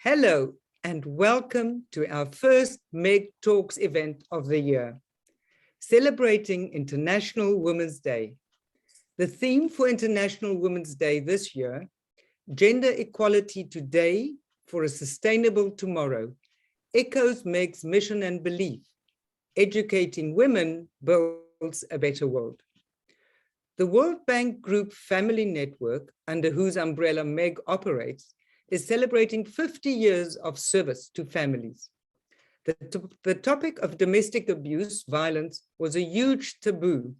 Hello and welcome to our first Mmeg Talks event of the year, celebrating International Women's Day. The theme for International Women's Day this year, Gender Equality Today for a Sustainable Tomorrow, echoes Mmeg's mission and belief: educating women builds a better world. The World Bank Group Family Network, under whose umbrella Mmeg operates, is celebrating 50 years of service to families. The topic of domestic abuse, violence, was a huge taboo,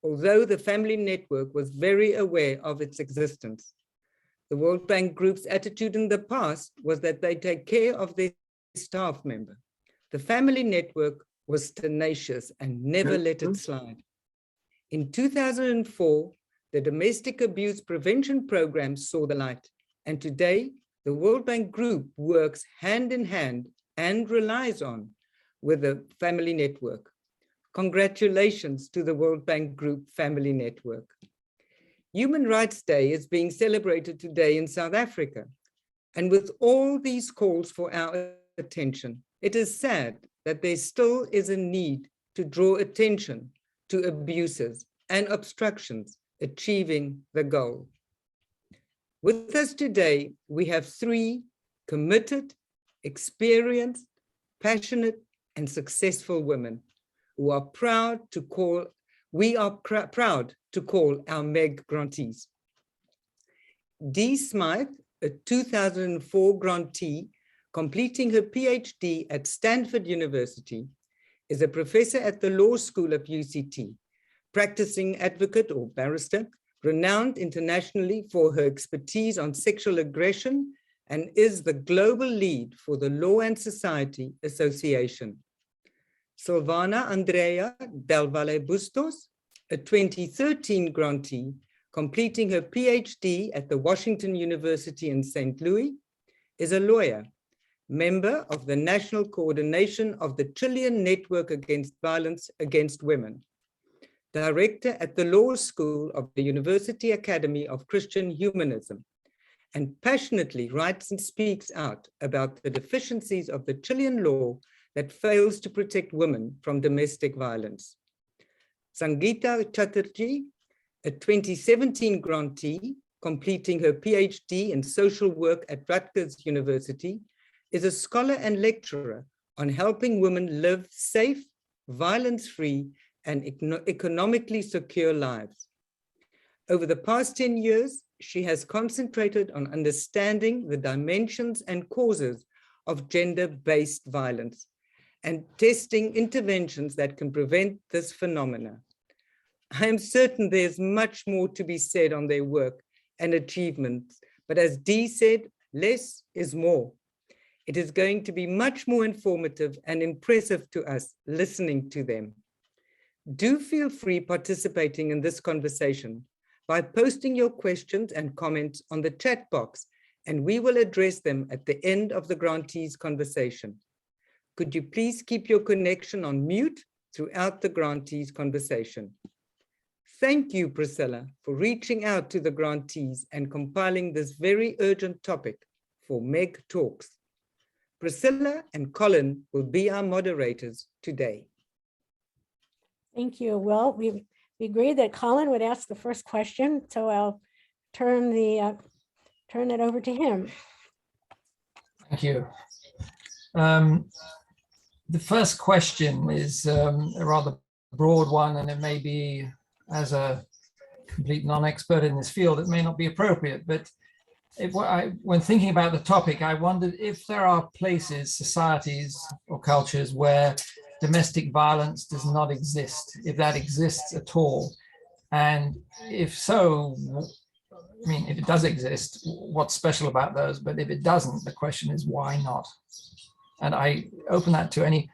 although the Family Network was very aware of its existence. The World Bank Group's attitude in the past was that they take care of their staff member. The Family Network was tenacious and never let it slide. In 2004, the Domestic Abuse Prevention Program saw the light, and today, the World Bank Group works hand in hand and relies on with the Family Network. Congratulations to the World Bank Group Family Network. Human Rights Day is being celebrated today in South Africa. And with all these calls for our attention, it is sad that there still is a need to draw attention to abuses and obstructions achieving the goal. With us today, we have three committed, experienced, passionate, and successful women who are proud to call, proud to call our Mmeg grantees. Dee Smythe, a 2004 grantee, completing her PhD at Stanford University, is a professor at the Law School of UCT, practicing advocate or barrister, renowned internationally for her expertise on sexual aggression, and is the global lead for the Law and Society Association. Silvana del Valle Bustos, a 2013 grantee, completing her PhD at the Washington University in St. Louis, is a lawyer, member of the National Coordination of the Chilean Network Against Violence Against Women, director at the Law School of the University Academy of Christian Humanism, and passionately writes and speaks out about the deficiencies of the Chilean law that fails to protect women from domestic violence. Sangeeta Chatterji, a 2017 grantee, completing her PhD in social work at Rutgers University, is a scholar and lecturer on helping women live safe, violence-free, and economically secure lives. Over the past 10 years, she has concentrated on understanding the dimensions and causes of gender-based violence and testing interventions that can prevent this phenomena. I am certain there's much more to be said on their work and achievements, but as Dee said, less is more. It is going to be much more informative and impressive to us listening to them. Do feel free participating in this conversation by posting your questions and comments on the chat box, and we will address them at the end of the grantees' conversation. Could you please keep your connection on mute throughout the grantees' conversation? Thank you, Priscilla, for reaching out to the grantees and compiling this very urgent topic for Mmeg Talks. Priscilla and Colin will be our moderators today. Thank you. Well, we agreed that Colin would ask the first question, so I'll turn it over to him. Thank you. The first question is a rather broad one, and it may be, as a complete non-expert in this field, it may not be appropriate, but when thinking about the topic, I wondered if there are places, societies, or cultures where domestic violence does not exist, if that exists at all. And if so, I mean, if it does exist, what's special about those? But if it doesn't, the question is why not? And I open that to any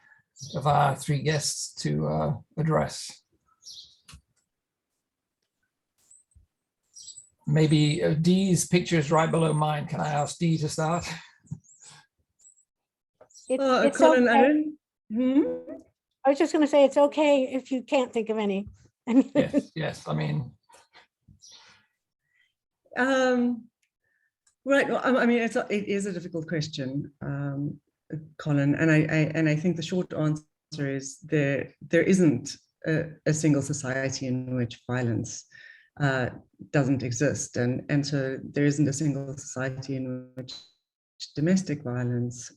of our three guests to address. Maybe Dee's picture is right below mine. Can I ask Dee to start? It's Colin, okay. I was just going to say it's okay if you can't think of any. Yes, I mean. Right. Well, I mean, it is a difficult question, Colin, and I think the short answer is there isn't a single society in which violence doesn't exist, and so there isn't a single society in which domestic violence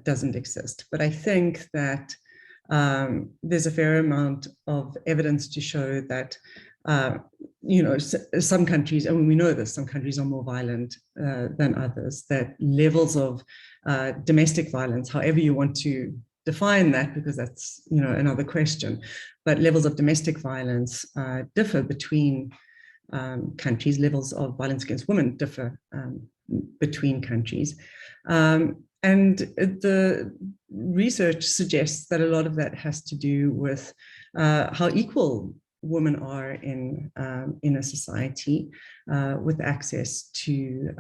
doesn't exist. But I think that there's a fair amount of evidence to show that some countries, and we know this, some countries are more violent than others, that levels of domestic violence, however you want to define that, because that's another question, but levels of domestic violence differ between countries. Levels of violence against women differ between countries. And the research suggests that a lot of that has to do with how equal women are in a society, with access to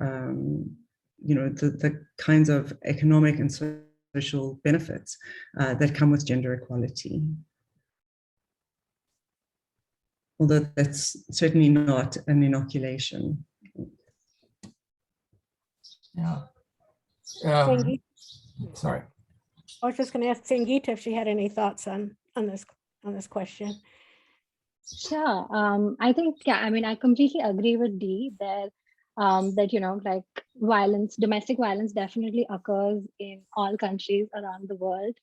the kinds of economic and social benefits that come with gender equality. Although that's certainly not an inoculation. Yeah. Sorry. I was just going to ask Sangeeta if she had any thoughts on this question. Sure. I think, yeah, I mean, I completely agree with Dee that like violence, domestic violence definitely occurs in all countries around the world.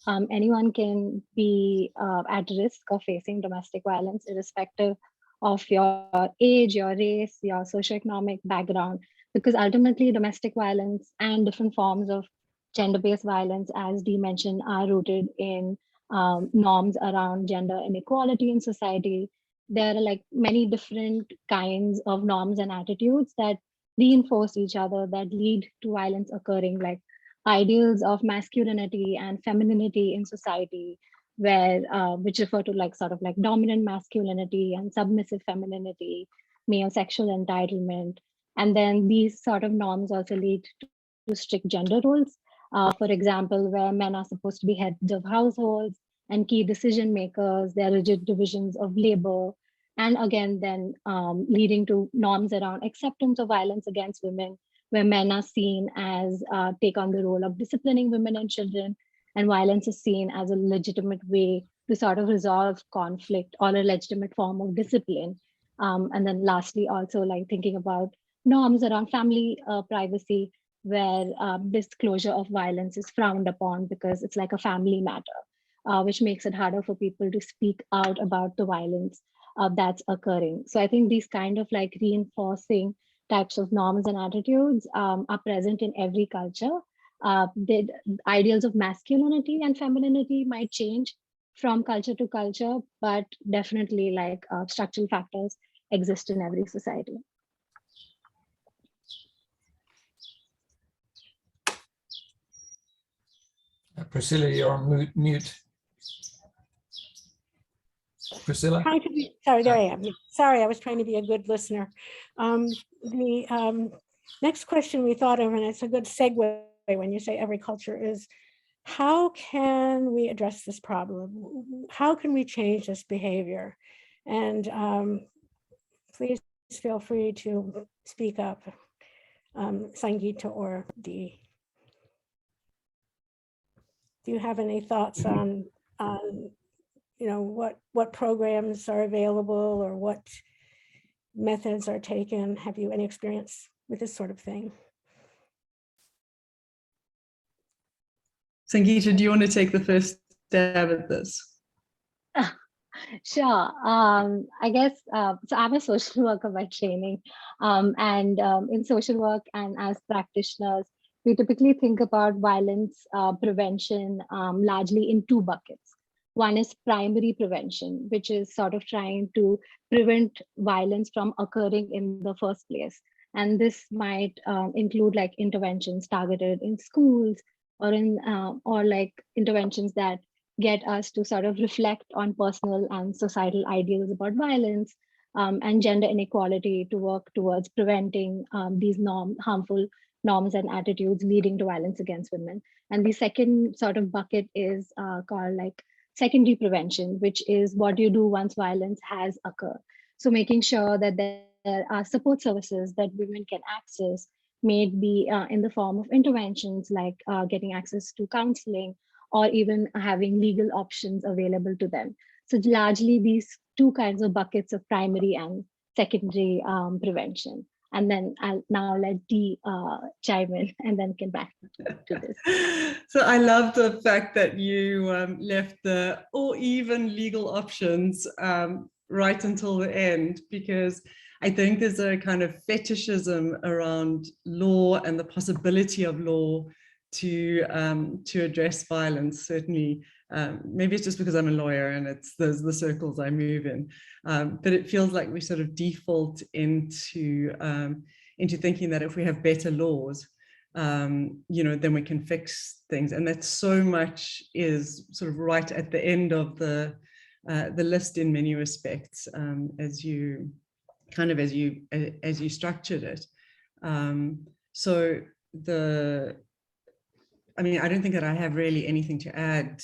Anyone can be at risk of facing domestic violence, irrespective of your age, your race, your socioeconomic background, because ultimately domestic violence and different forms of gender-based violence, as Dee mentioned, are rooted in norms around gender inequality in society. There are like many different kinds of norms and attitudes that reinforce each other, that lead to violence occurring, like ideals of masculinity and femininity in society, where which refer to like sort of like dominant masculinity and submissive femininity, male sexual entitlement. And then these sort of norms also lead to strict gender roles. For example, where men are supposed to be heads of households and key decision makers, there are rigid divisions of labor, and again, then leading to norms around acceptance of violence against women, where men are seen as take on the role of disciplining women and children, and violence is seen as a legitimate way to sort of resolve conflict or a legitimate form of discipline. And then lastly, also like thinking about norms around family privacy, where disclosure of violence is frowned upon because it's like a family matter, which makes it harder for people to speak out about the violence that's occurring. So I think these kind of like reinforcing types of norms and attitudes are present in every culture. The ideals of masculinity and femininity might change from culture to culture, but definitely like structural factors exist in every society. Priscilla, you're on mute. Priscilla? Sorry, there I am. Sorry, I was trying to be a good listener. The next question we thought of, and it's a good segue when you say every culture, is how can we address this problem? How can we change this behavior? And please feel free to speak up, Sangeeta or Dee. Do you have any thoughts on what programs are available or what methods are taken? Have you any experience with this sort of thing? Sangeeta, do you want to take the first stab at this? Sure. I guess, so I'm a social worker by training, and in social work and as practitioners, we typically think about violence prevention largely in two buckets. One is primary prevention, which is sort of trying to prevent violence from occurring in the first place. And this might include like interventions targeted in schools or in or like interventions that get us to sort of reflect on personal and societal ideals about violence and gender inequality, to work towards preventing these harmful norms and attitudes leading to violence against women. And the second sort of bucket is called like secondary prevention, which is what you do once violence has occurred. So making sure that there are support services that women can access, may it be in the form of interventions like getting access to counseling or even having legal options available to them. So largely these two kinds of buckets of primary and secondary prevention. And then I'll now let Dee chime in and then get back to this. So I love the fact that you left the or even legal options right until the end, because I think there's a kind of fetishism around law and the possibility of law to address violence. Certainly, maybe it's just because I'm a lawyer and it's the circles I move in, but it feels like we sort of default into thinking that if we have better laws, then we can fix things, and that so much is sort of right at the end of the list in many respects, as you structured it. I don't think that I have really anything to add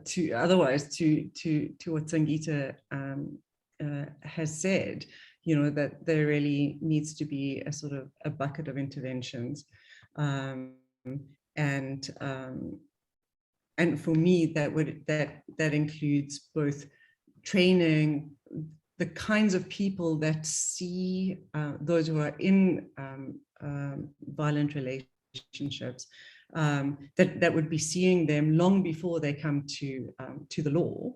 to what Sangeeta has said. That there really needs to be a sort of a bucket of interventions, and for me that includes both training the kinds of people that see those who are in violent relationships, that would be seeing them long before they come to the law,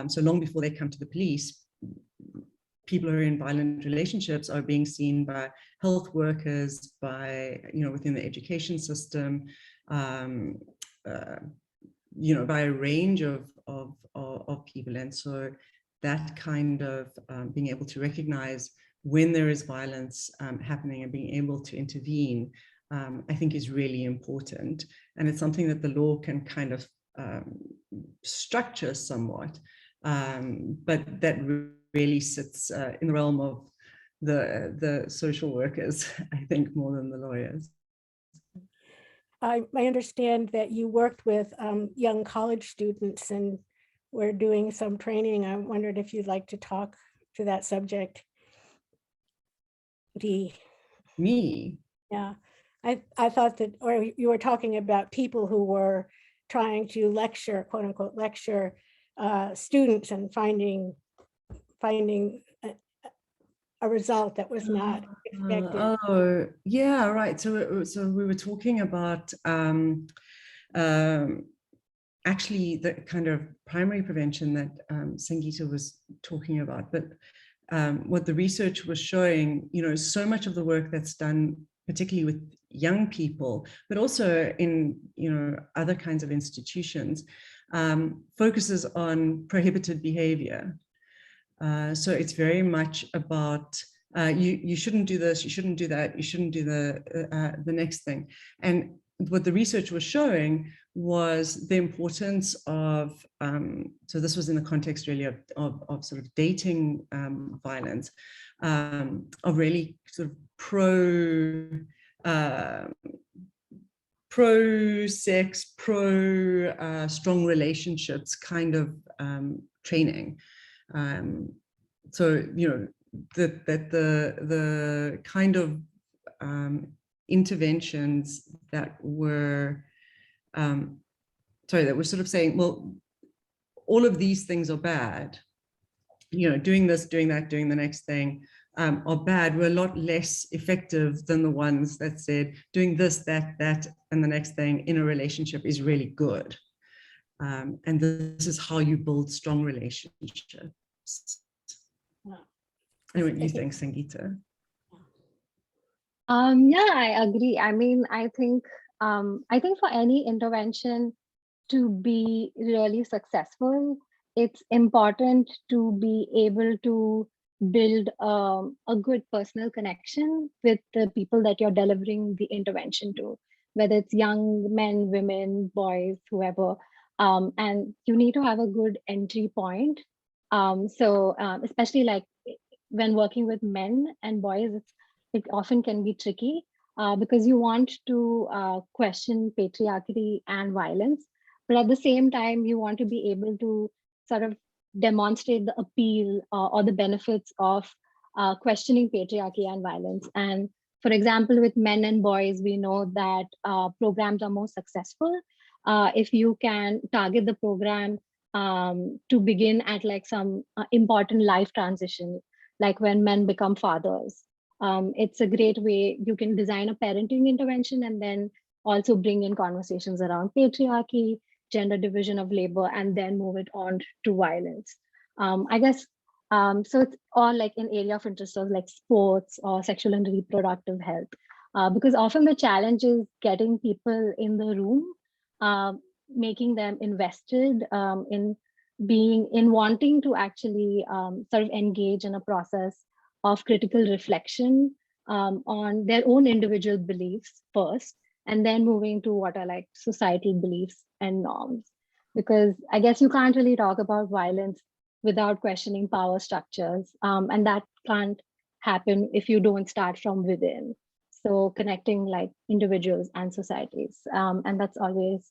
so long before they come to the police. People who are in violent relationships are being seen by health workers, by within the education system, by a range of people. And so that kind of being able to recognize when there is violence happening and being able to intervene, I think is really important. And it's something that the law can kind of structure somewhat, but that really sits in the realm of the social workers, I think, more than the lawyers. I understand that you worked with young college students and were doing some training. I wondered if you'd like to talk to that subject. Dee. Me? Yeah, I thought that, or you were talking about people who were trying to lecture, quote unquote, lecture students and finding a result that was not expected. Oh, yeah, right. So we were talking about actually the kind of primary prevention that Sangeeta was talking about. But what the research was showing, so much of the work that's done, particularly with young people, but also in other kinds of institutions, focuses on prohibited behavior. So it's very much about you shouldn't do this, you shouldn't do that, you shouldn't do the next thing. And what the research was showing was the importance of, so this was in the context really of sort of dating violence, of really sort of pro-sex, strong relationships kind of training. So that the kind of interventions that were that were sort of saying, well, all of these things are bad, doing this, doing that, doing the next thing are bad, were a lot less effective than the ones that said doing this, that, and the next thing in a relationship is really good. And this is how you build strong relationships. I know what you think, Sangeeta. Yeah, I agree. I mean, I think for any intervention to be really successful, it's important to be able to build a good personal connection with the people that you're delivering the intervention to, whether it's young men, women, boys, whoever. And you need to have a good entry point. So especially like when working with men and boys, it often can be tricky because you want to question patriarchy and violence, but at the same time, you want to be able to sort of demonstrate the appeal or the benefits of questioning patriarchy and violence. And for example, with men and boys, we know that programs are more successful if you can target the program to begin at like some important life transition, like when men become fathers. It's a great way you can design a parenting intervention and then also bring in conversations around patriarchy, gender division of labor, and then move it on to violence. I guess, so it's all like an area of interest of like sports or sexual and reproductive health, because often the challenge is getting people in the room, making them invested in wanting to actually sort of engage in a process of critical reflection on their own individual beliefs first, and then moving to what are like societal beliefs and norms. Because I guess you can't really talk about violence without questioning power structures. And that can't happen if you don't start from within. So connecting like individuals and societies. And that's always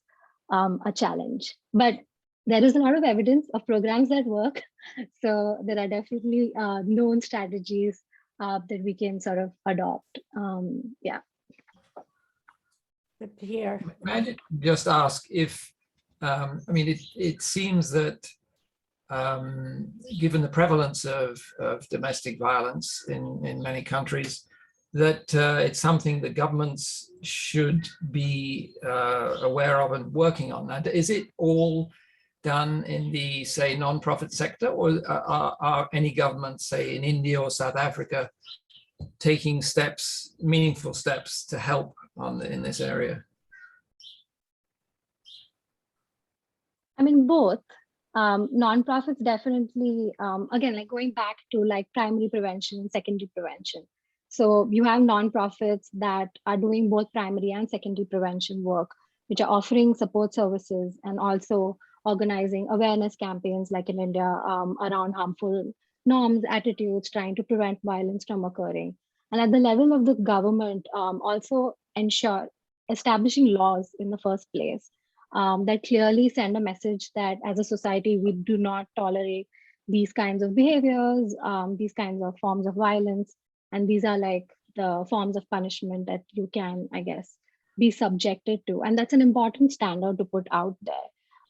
a challenge. But there is a lot of evidence of programs that work. So there are definitely known strategies that we can sort of adopt. Yeah. Good to hear. May I just ask if, I mean, it seems that given the prevalence of domestic violence in many countries, that it's something that governments should be aware of and working on. Now, is it all done in the, say, non-profit sector, or are any governments, say, in India or South Africa, taking steps, meaningful steps to help in this area? I mean, both. Nonprofits definitely, again, like going back to like primary prevention and secondary prevention. So you have nonprofits that are doing both primary and secondary prevention work, which are offering support services and also organizing awareness campaigns like in India around harmful norms, attitudes, trying to prevent violence from occurring. And at the level of the government, also establishing laws in the first place that clearly send a message that as a society, we do not tolerate these kinds of behaviors, these kinds of forms of violence. And these are like the forms of punishment that you can, I guess, be subjected to. And that's an important standard to put out there.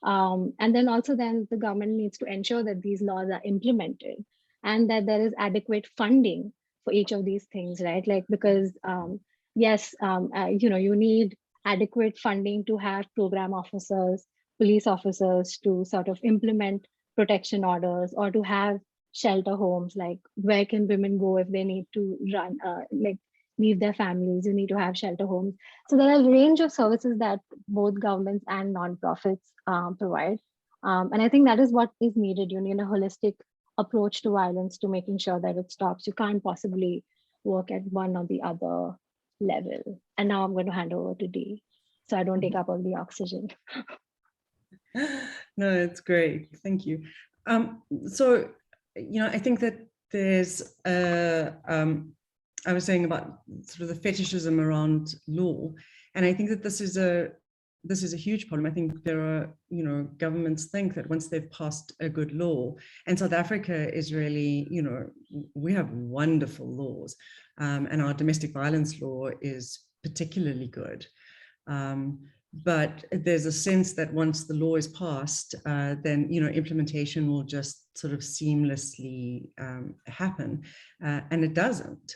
And then also then the government needs to ensure that these laws are implemented and that there is adequate funding for each of these things, right? Like, because yes, you need adequate funding to have program officers, police officers to sort of implement protection orders, or to have shelter homes, like where can women go if they need to run, like leave their families, you need to have shelter homes. So there are a range of services that both governments and nonprofits provide. And I think that is what is needed. You need a holistic approach to violence to making sure that it stops. You can't possibly work at one or the other level. And now I'm going to hand over to Dee, so I don't take up all the oxygen. No, it's great. Thank you. So, I think that there's, I was saying about sort of the fetishism around law, and I think that this is a huge problem. I think there are, governments think that once they've passed a good law, and South Africa is really, we have wonderful laws, and our domestic violence law is particularly good. But there's a sense that once the law is passed, then, implementation will just sort of seamlessly happen, and it doesn't.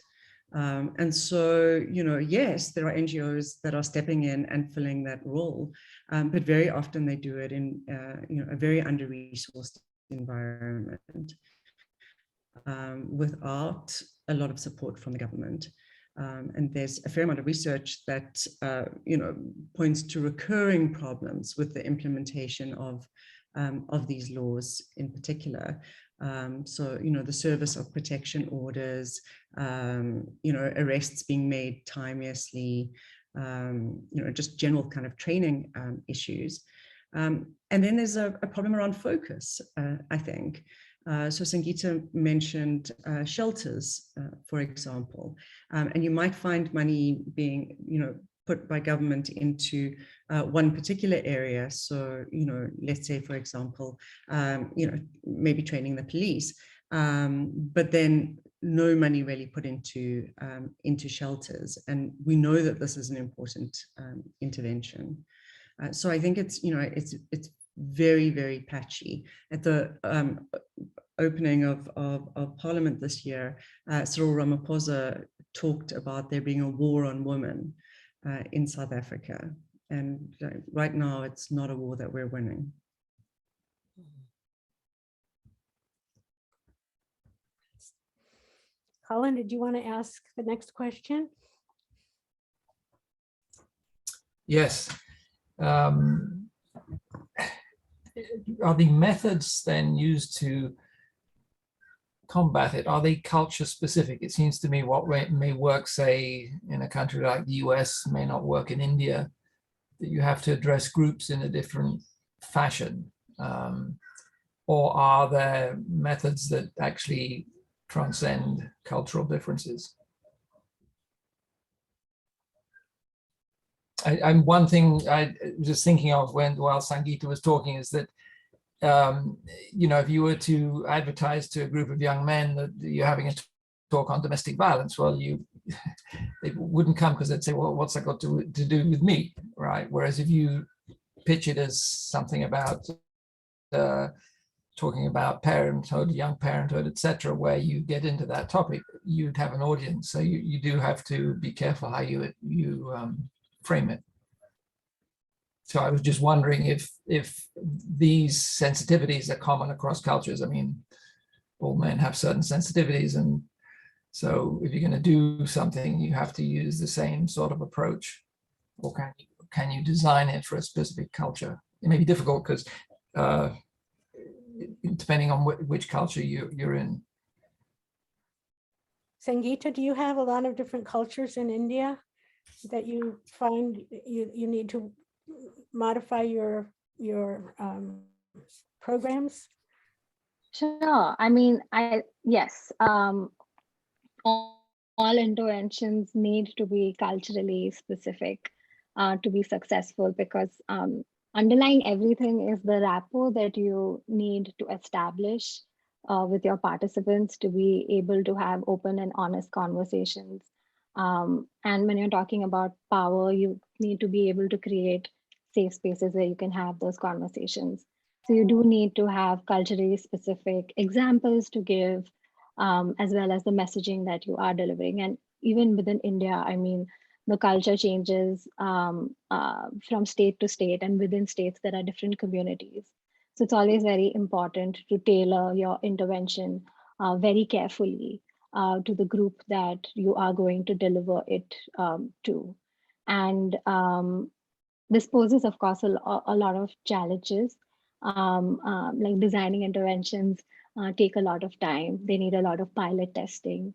And so, yes, there are NGOs that are stepping in and filling that role, but very often they do it in, a very under-resourced environment without a lot of support from the government. And there's a fair amount of research that, points to recurring problems with the implementation of these laws in particular. So, the service of protection orders, arrests being made timeously, just general kind of training issues. And then there's a problem around focus, I think. So Sangeeta mentioned shelters, for example, and you might find money being, put by government into one particular area. So, let's say, for example, maybe training the police, but then no money really put into shelters, and we know that this is an important intervention. So I think it's, you know, it's very, very patchy. At the opening of Parliament this year, Cyril Ramaphosa talked about there being a war on women in South Africa, and right now it's not a war that we're winning. Colin, did you want to ask the next question? Yes. Are the methods then used to combat it, are they culture specific? It seems to me what may work, say, in a country like the US may not work in India, that you have to address groups in a different fashion. Or are there methods that actually transcend cultural differences? And one thing I was just thinking of while Sangeeta was talking is that, you know, if you were to advertise to a group of young men that you're having a talk on domestic violence, well, they wouldn't come because they'd say, well, what's that got to do with me, right? Whereas if you pitch it as something about talking about parenthood, young parenthood, etc., where you get into that topic, you'd have an audience. So you do have to be careful how you frame it. So I was just wondering if these sensitivities are common across cultures. I mean, all men have certain sensitivities, and so if you're going to do something, you have to use the same sort of approach, or can you design it for a specific culture? It may be difficult because depending on which culture you're in. Sangeeta, do you have a lot of different cultures in India that you find you need to modify your programs? Sure. I mean, yes. All interventions need to be culturally specific to be successful, because underlying everything is the rapport that you need to establish with your participants to be able to have open and honest conversations. And when you're talking about power, you need to be able to create safe spaces where you can have those conversations. So you do need to have culturally specific examples to give, as well as the messaging that you are delivering. And even within India, I mean, the culture changes from state to state, and within states there are different communities. So it's always very important to tailor your intervention very carefully to the group that you are going to deliver it to. And this poses, of course, a lot of challenges. Like designing interventions take a lot of time. They need a lot of pilot testing.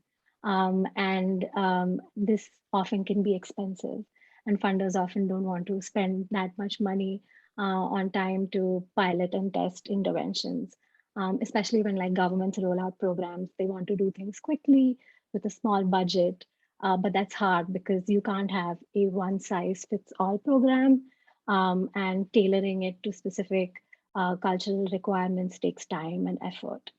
This often can be expensive, and funders often don't want to spend that much money on time to pilot and test interventions, especially when like governments roll out programs. They want to do things quickly with a small budget, but that's hard because you can't have a one-size-fits-all program, and tailoring it to specific cultural requirements takes time and effort.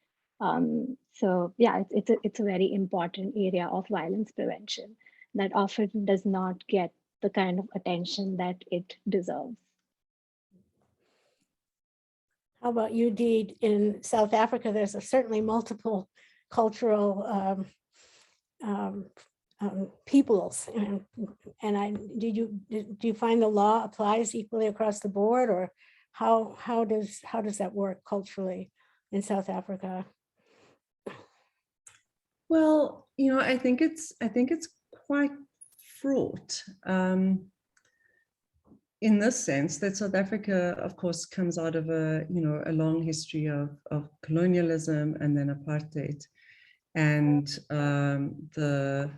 So yeah, it's a very important area of violence prevention that often does not get the kind of attention that it deserves. How about you, Dee? In South Africa, there's certainly multiple cultural peoples, do you find the law applies equally across the board, or how does that work culturally in South Africa? Well, you know, I think it's quite fraught in this sense that South Africa, of course, comes out of a long history of colonialism and then apartheid, and the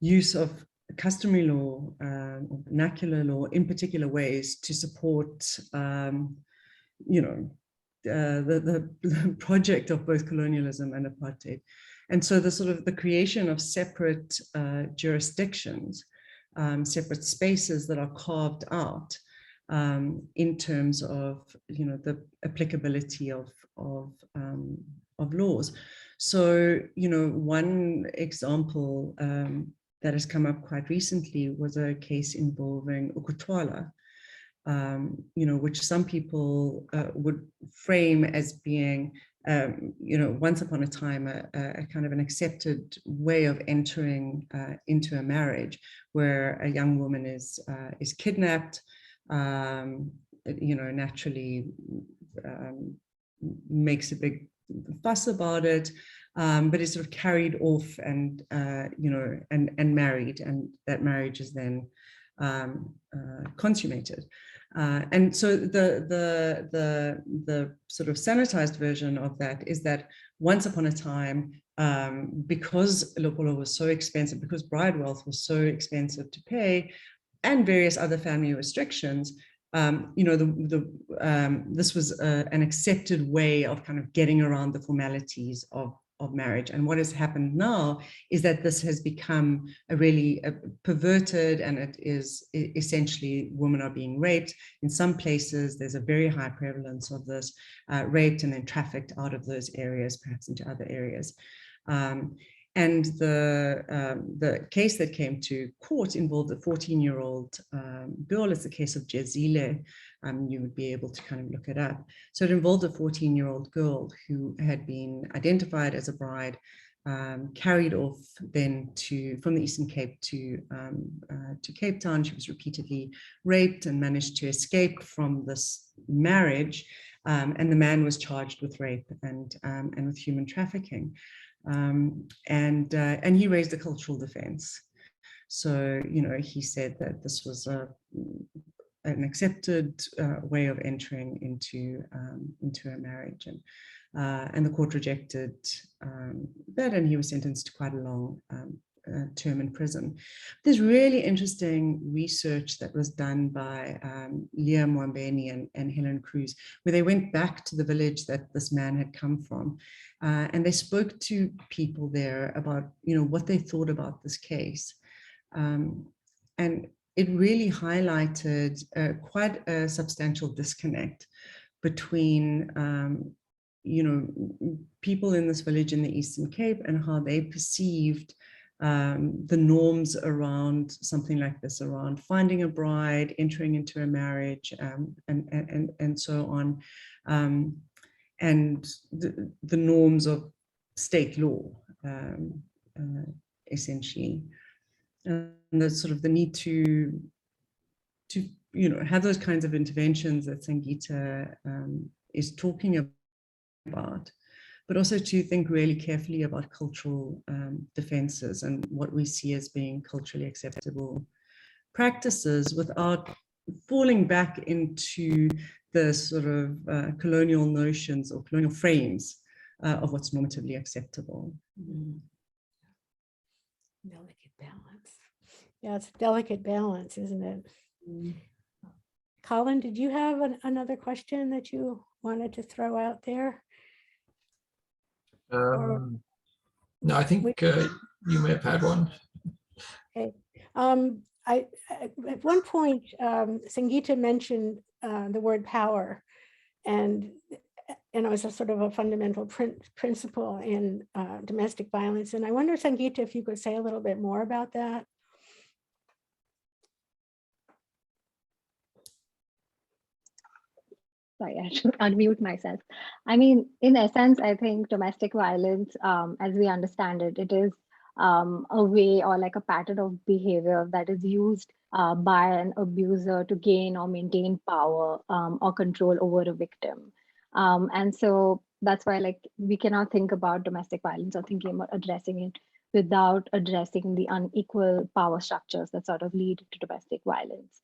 use of customary law or vernacular law in particular ways to support the project of both colonialism and apartheid. And so the creation of separate jurisdictions, separate spaces that are carved out in terms of the applicability of laws. So, you know, one example that has come up quite recently was a case involving Ukutwala, you know, which some people would frame as being, you know, once upon a time, a kind of an accepted way of entering into a marriage, where a young woman is kidnapped, you know, naturally makes a big fuss about it, but is sort of carried off and, you know, and married, and that marriage is then consummated. And so the sort of sanitized version of that is that once upon a time, because lopolo was so expensive, because bride wealth was so expensive to pay, and various other family restrictions, you know, this was an accepted way of kind of getting around the formalities of marriage. And what has happened now is that this has become a really perverted, and it is essentially women are being raped. In some places, there's a very high prevalence of this, raped and then trafficked out of those areas, perhaps into other areas. And the case that came to court involved a 14-year-old girl. It's the case of Jezile. You would be able to kind of look it up. So it involved a 14-year-old girl who had been identified as a bride, carried off then from the Eastern Cape to Cape Town. She was repeatedly raped and managed to escape from this marriage. And the man was charged with rape and with human trafficking. And he raised a cultural defense. So, you know, he said that this was an accepted way of entering into a marriage, and the court rejected that, and he was sentenced to quite a long term in prison. There's really interesting research that was done by Leah Mwambeni and Helen Cruz, where they went back to the village that this man had come from, and they spoke to people there about, you know, what they thought about this case. And it really highlighted quite a substantial disconnect between, you know, people in this village in the Eastern Cape and how they perceived the norms around something like this, around finding a bride, entering into a marriage, and so on, and the norms of state law, essentially. And the sort of the need to you know, have those kinds of interventions that Sangeeta is talking about, but also to think really carefully about cultural defenses and what we see as being culturally acceptable practices, without falling back into the sort of colonial notions or colonial frames of what's normatively acceptable. Delicate balance. Yeah, it's a delicate balance, isn't it? Colin, did you have another question that you wanted to throw out there? No, I think you may have had one. Okay. At one point, Sangeeta mentioned the word power, and it was a sort of a fundamental principle in domestic violence. And I wonder, Sangeeta, if you could say a little bit more about that. Sorry, I should unmute myself. I mean, in essence, I think domestic violence, as we understand it, it is a way or like a pattern of behavior that is used by an abuser to gain or maintain power or control over a victim. And so that's why, like, we cannot think about domestic violence or thinking about addressing it without addressing the unequal power structures that sort of lead to domestic violence.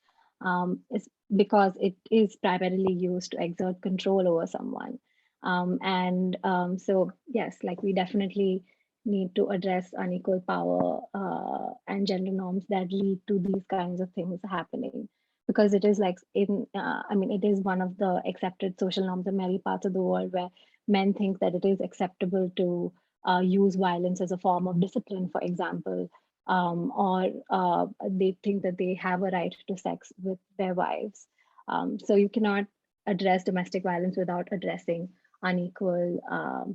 It's because it is primarily used to exert control over someone. So yes, like, we definitely need to address unequal power and gender norms that lead to these kinds of things happening, because it is like I mean, it is one of the accepted social norms in many parts of the world where men think that it is acceptable to use violence as a form of discipline, for example, or they think that they have a right to sex with their wives. So you cannot address domestic violence without addressing unequal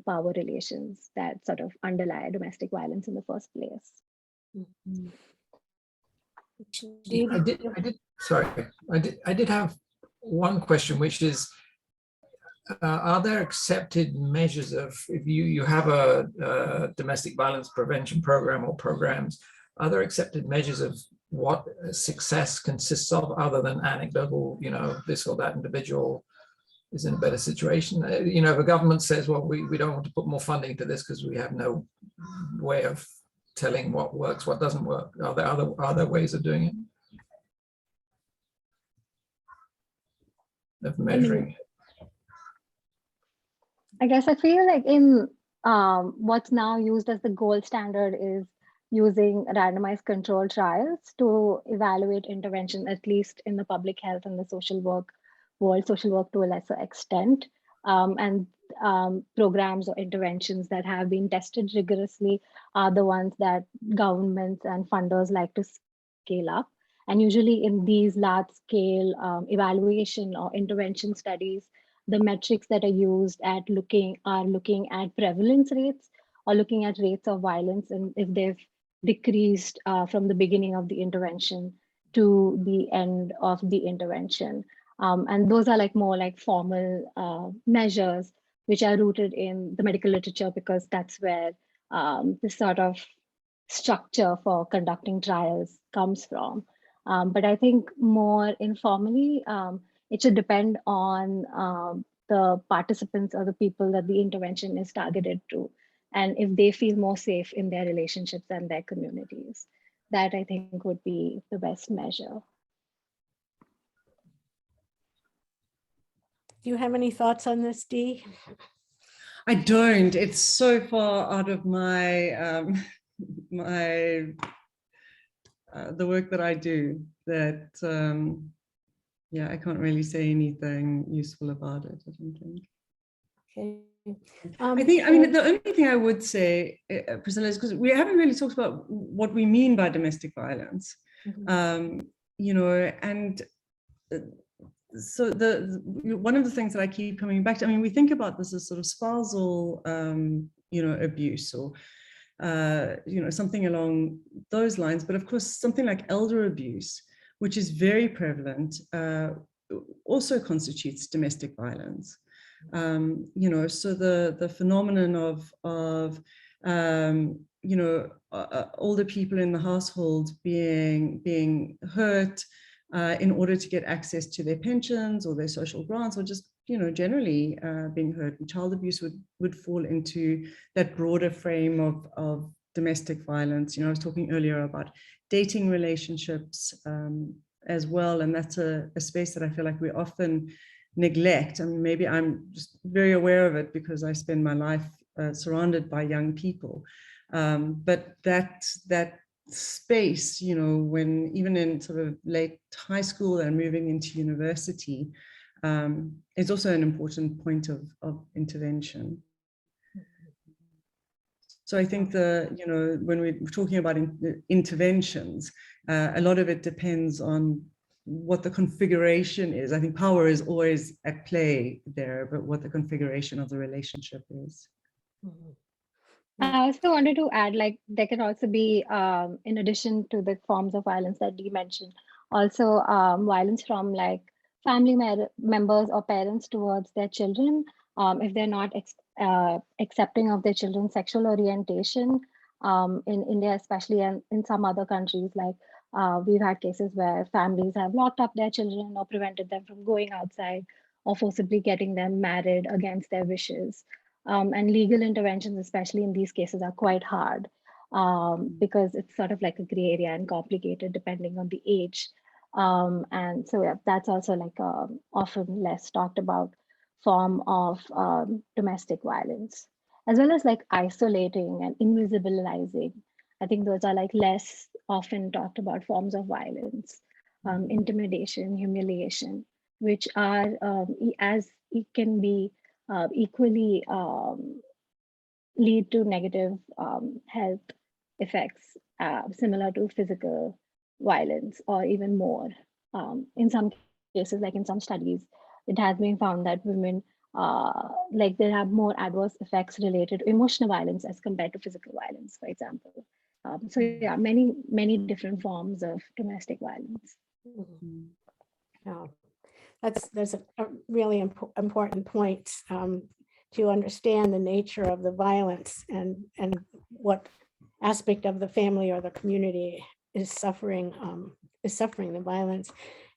power relations that sort of underlie domestic violence in the first place. I did have one question, which is, are there accepted measures of, if you have a domestic violence prevention program or programs, are there accepted measures of what success consists of, other than anecdotal, this or that individual is in a better situation? If a government says, well, we don't want to put more funding to this because we have no way of telling what works, what doesn't work, are there ways of doing it? Of measuring? I guess I feel like in what's now used as the gold standard is using randomized control trials to evaluate intervention, at least in the public health and the social work world, social work to a lesser extent, and programs or interventions that have been tested rigorously are the ones that governments and funders like to scale up. And usually in these large scale evaluation or intervention studies, the metrics that are used are looking at prevalence rates or looking at rates of violence, and if they've decreased from the beginning of the intervention to the end of the intervention. And those are more like formal measures which are rooted in the medical literature, because that's where this sort of structure for conducting trials comes from. But I think more informally, it should depend on the participants or the people that the intervention is targeted to, and if they feel more safe in their relationships and their communities. That I think would be the best measure. Do you have any thoughts on this, Dee? I don't. It's so far out of my the work that I do that yeah, I can't really say anything useful about it, I don't think. Okay. I mean, the only thing I would say, Priscilla, is because we haven't really talked about what we mean by domestic violence. And so one of the things that I keep coming back to, I mean, we think about this as sort of spousal, abuse or, something along those lines. But of course, something like elder abuse, which is very prevalent, also constitutes domestic violence. So the phenomenon of older people in the household being hurt in order to get access to their pensions or their social grants, or just generally being hurt. And child abuse would fall into that broader frame of domestic violence. I was talking earlier about dating relationships as well, and that's a space that I feel like we often neglect. I mean, maybe I'm just very aware of it because I spend my life surrounded by young people. But that space, when even in sort of late high school and moving into university, is also an important point of intervention. So I think when we're talking about interventions, a lot of it depends on what the configuration is. I think power is always at play there, but what the configuration of the relationship is. I also wanted to add, there can also be, in addition to the forms of violence that Dee mentioned, also violence from family members or parents towards their children, if they're not accepting of their children's sexual orientation. In India, especially, and in some other countries, we've had cases where families have locked up their children or prevented them from going outside or forcibly getting them married against their wishes. And legal interventions, especially in these cases, are quite hard because it's sort of like a gray area and complicated depending on the age. And so yeah, that's also often less talked about form of domestic violence, as well as isolating and invisibilizing. I think those are less often talked about forms of violence, intimidation, humiliation, which are as it can be equally lead to negative health effects similar to physical violence or even more. In some cases, in some studies, it has been found that women like they have more adverse effects related to emotional violence as compared to physical violence, for example. So yeah, many different forms of domestic violence. Yeah, that's a really important point, to understand the nature of the violence and what aspect of the family or the community is suffering the violence.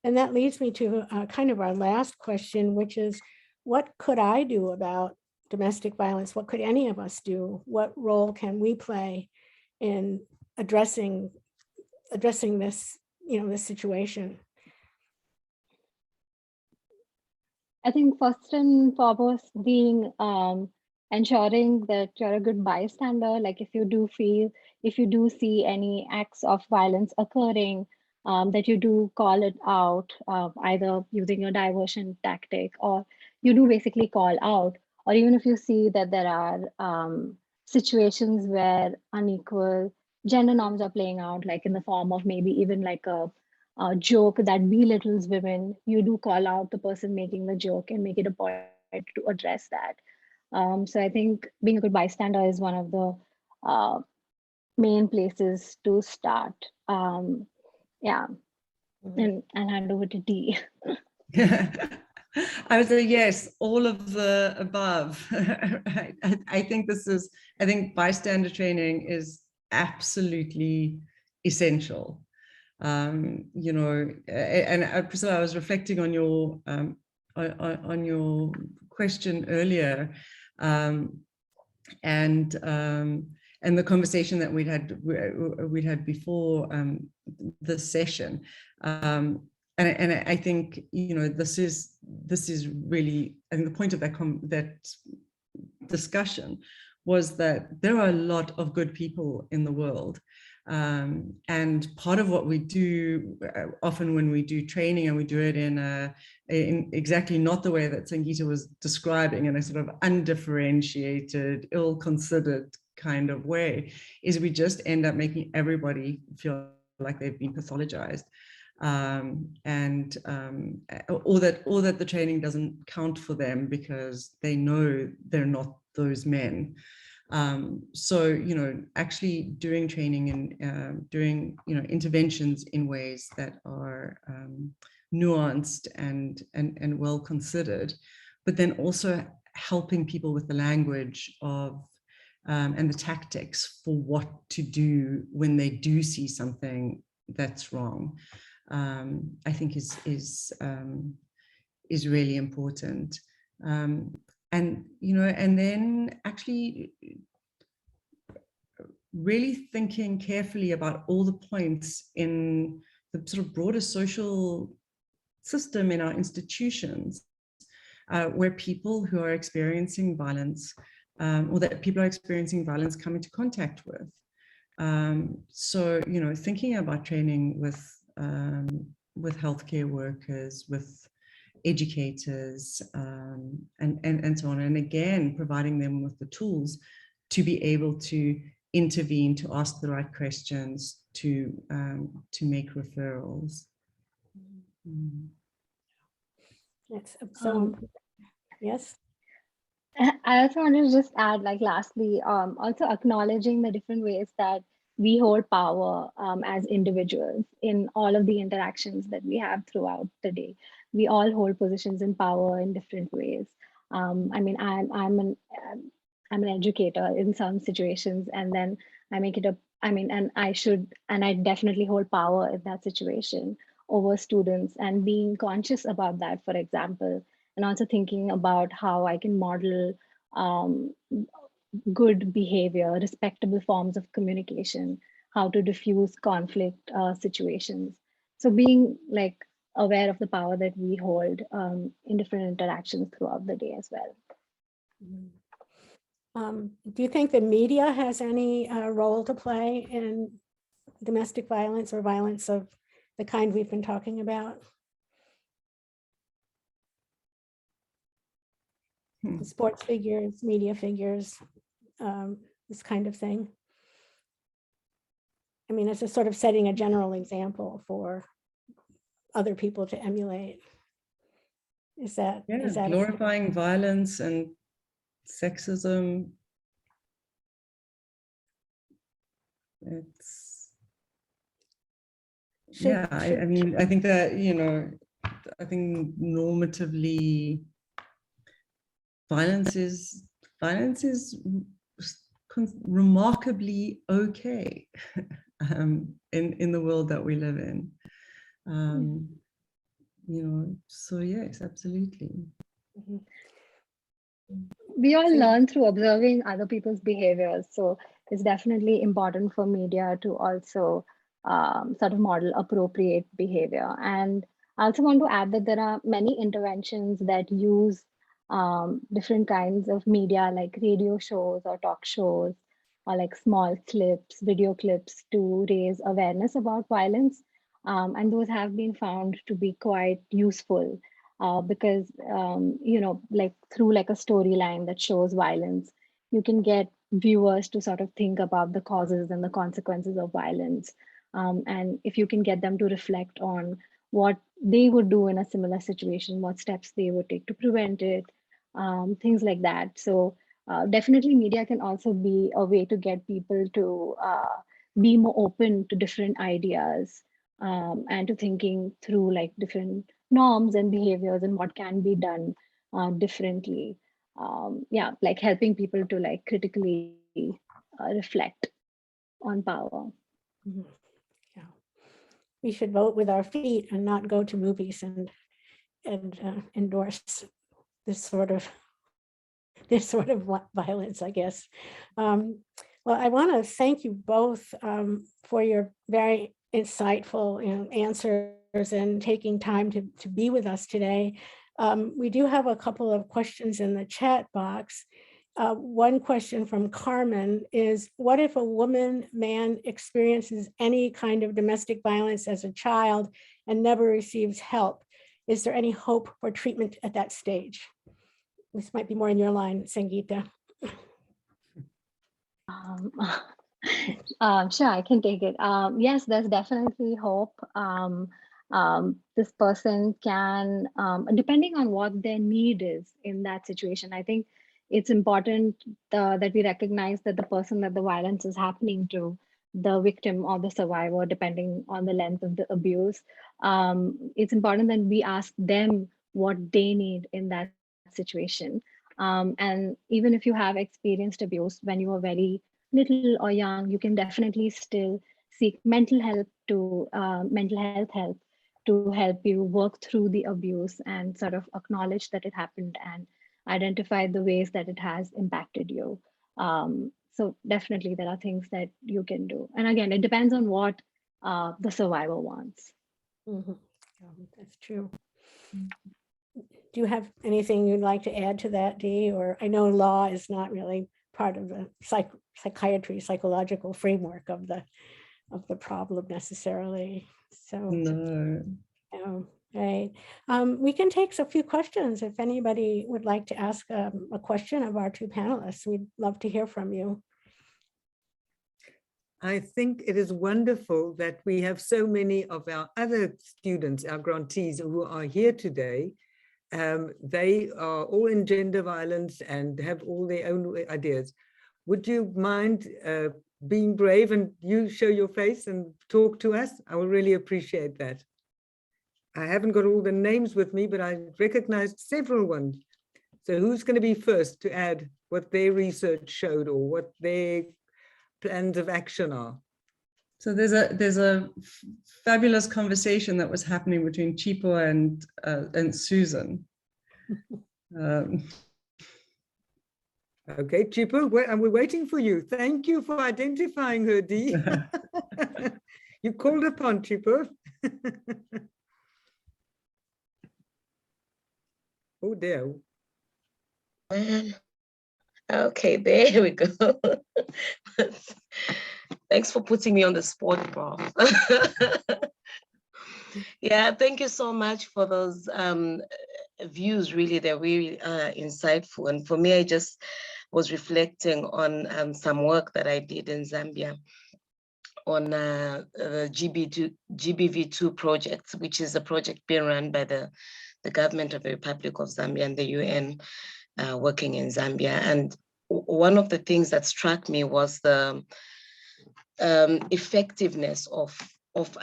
And that leads me to kind of our last question, which is, what could I do about domestic violence? What could any of us do? What role can we play in addressing this, this situation? I think first and foremost being ensuring that you're a good bystander. Like if you do see any acts of violence occurring, that you do call it out, either using your diversion tactic, or you do basically call out, or even if you see that there are situations where unequal gender norms are playing out, like in the form of maybe even like a joke that belittles women, you do call out the person making the joke and make it a point to address that. So I think being a good bystander is one of the main places to start. Yeah, and hand over to Dee. I would say yes, all of the above. I think bystander training is absolutely essential. Priscilla, I was reflecting on your question earlier, and the conversation that we'd had before this session, and I think this is really, I think the point of that discussion was that there are a lot of good people in the world. And part of what we do often when we do training, and we do it in exactly not the way that Sangeeta was describing, in a sort of undifferentiated, ill-considered kind of way, is we just end up making everybody feel like they've been pathologized, or that the training doesn't count for them because they know they're not those men. So, actually doing training and doing, interventions in ways that are nuanced and well considered, but then also helping people with the language of and the tactics for what to do when they do see something that's wrong, I think is really important. And then actually really thinking carefully about all the points in the sort of broader social system in our institutions, where people who are experiencing violence, or that people are experiencing violence, come into contact with. So, thinking about training with healthcare workers, with educators, and so on, and again providing them with the tools to be able to intervene, to ask the right questions, to make referrals. Yes. So yes. I also want to just add, like, lastly, also acknowledging the different ways that we hold power as individuals in all of the interactions that we have throughout the day. We all hold positions in power in different ways. I mean, I'm an educator in some situations, and then I make it a, I mean, and I definitely hold power in that situation over students, and being conscious about that, for example, and also thinking about how I can model good behavior, respectable forms of communication, how to diffuse conflict situations. So being like aware of the power that we hold in different interactions throughout the day as well. Do you think the media has any role to play in domestic violence or violence of the kind we've been talking about? Sports figures, media figures, this kind of thing. I mean, it's just sort of setting a general example for other people to emulate. Is that, Yeah, is that glorifying violence and sexism. It's, yeah, I mean, I think that, you know, I think normatively violence is remarkably okay in the world that we live in. You know, so yes, absolutely. We all learn through observing other people's behaviors. So it's definitely important for media to also sort of model appropriate behavior. And I also want to add that there are many interventions that use different kinds of media, like radio shows or talk shows, or like small clips, video clips, to raise awareness about violence. And those have been found to be quite useful. Because you know, like through like a storyline that shows violence, you can get viewers to sort of think about the causes and the consequences of violence. And if you can get them to reflect on what they would do in a similar situation, what steps they would take to prevent it, things like that. So definitely media can also be a way to get people to be more open to different ideas, and to thinking through like different norms and behaviors and what can be done differently. Yeah, like helping people to like critically reflect on power. Mhm. Yeah, we should vote with our feet and not go to movies and endorse this sort of violence, I guess. Well, I want to thank you both for your very insightful, you know, answers and taking time to be with us today. We do have a couple of questions in the chat box. One question from Carmen is, what if a man experiences any kind of domestic violence as a child and never receives help? Is there any hope for treatment at that stage? This might be more in your line, Sangeeta. Sure, I can take it. Yes, there's definitely hope. This person can, depending on what their need is in that situation, I think it's important that we recognize that the person that the violence is happening to, the victim or the survivor, depending on the length of the abuse, it's important that we ask them what they need in that situation. And even if you have experienced abuse when you were very little or young, you can definitely still seek mental health help to help you work through the abuse and sort of acknowledge that it happened and identify the ways that it has impacted you. So definitely there are things that you can do. And again, it depends on what the survivor wants. Mm-hmm. That's true. Do you have anything you'd like to add to that, Dee? Or I know law is not really part of the psychological framework of the problem necessarily. So No. Right. We can take a few questions if anybody would like to ask a question of our two panelists. We'd love to hear from you. I think it is wonderful that we have so many of our other students, our grantees, who are here today. They are all in gender violence and have all their own ideas. Would you mind being brave and you show your face and talk to us? I will really appreciate that. I haven't got all the names with me, but I recognized several ones. So who's going to be first to add what their research showed or what their plans of action are? So there's a fabulous conversation that was happening between Chipo and Susan. Okay, Chipo, and we're waiting for you. Thank you for identifying her, Dee. You called upon, Chipo. Oh dear. Okay, there we go. Thanks for putting me on the spot, Prof. Yeah, thank you so much for those views. Really, they're really insightful. And for me, I just was reflecting on some work that I did in Zambia on the GBV2 project, which is a project being run by the the government of the Republic of Zambia and the UN working in Zambia. And one of the things that struck me was the effectiveness of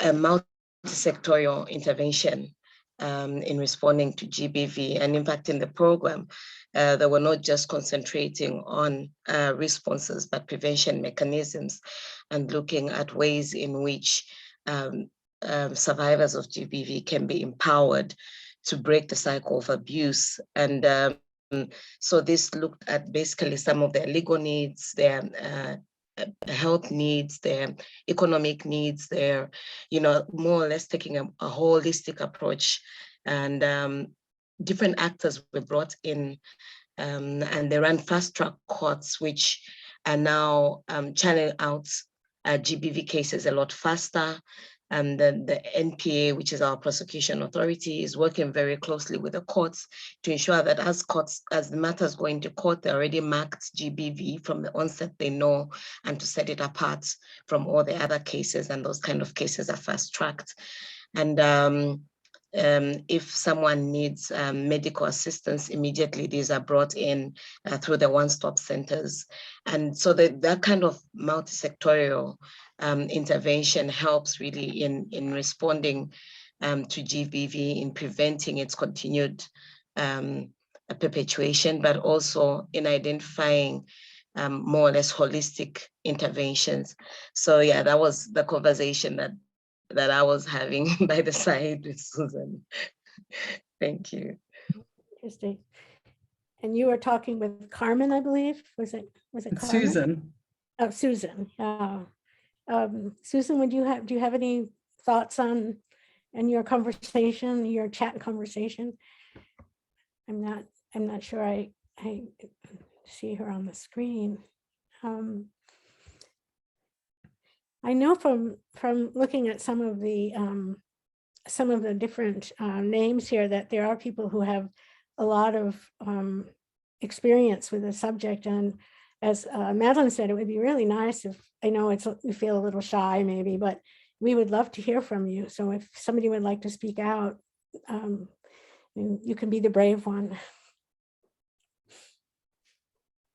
a multi-sectorial intervention in responding to GBV and impacting the program. They were not just concentrating on responses, but prevention mechanisms and looking at ways in which survivors of GBV can be empowered to break the cycle of abuse. And so this looked at basically some of their legal needs, their health needs, their economic needs, their, more or less taking a holistic approach. And different actors were brought in, and they ran fast-track courts, which are now channeling out GBV cases a lot faster. And then the NPA, which is our prosecution authority, is working very closely with the courts to ensure that as the matters go into court, they already marked GBV from the onset, they know, and to set it apart from all the other cases, and those kind of cases are fast-tracked. And if someone needs medical assistance, immediately these are brought in through the one-stop centers. And so that kind of multi-sectorial intervention helps really in responding to GBV, in preventing its continued perpetuation, but also in identifying more or less holistic interventions. So yeah, that was the conversation that I was having by the side with Susan. Thank you. Interesting. And you were talking with Carmen, I believe. Was it Carmen? Susan. Oh, Susan. Yeah. Susan, do you have any thoughts on your conversation, your chat conversation? I'm not sure I see her on the screen. I know from looking at some of the different names here that there are people who have a lot of experience with the subject, and as Madeline said, it would be really nice if, I know we feel a little shy maybe, but we would love to hear from you. So if somebody would like to speak out, you can be the brave one.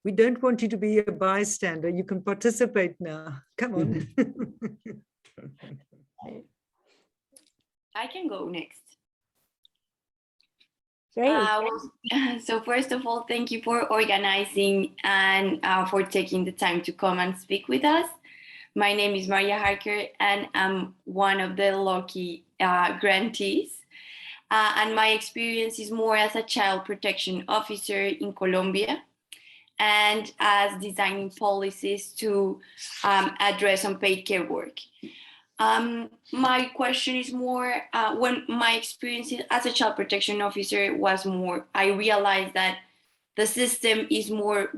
We don't want you to be a bystander. You can participate now. Come on. I can go next. Great. So first of all, thank you for organizing and for taking the time to come and speak with us. My name is Maria Harker, and I'm one of the lucky grantees. And my experience is more as a child protection officer in Colombia, and as designing policies to address unpaid care work. My question is more, when my experience as a child protection officer was more, I realized that the system is more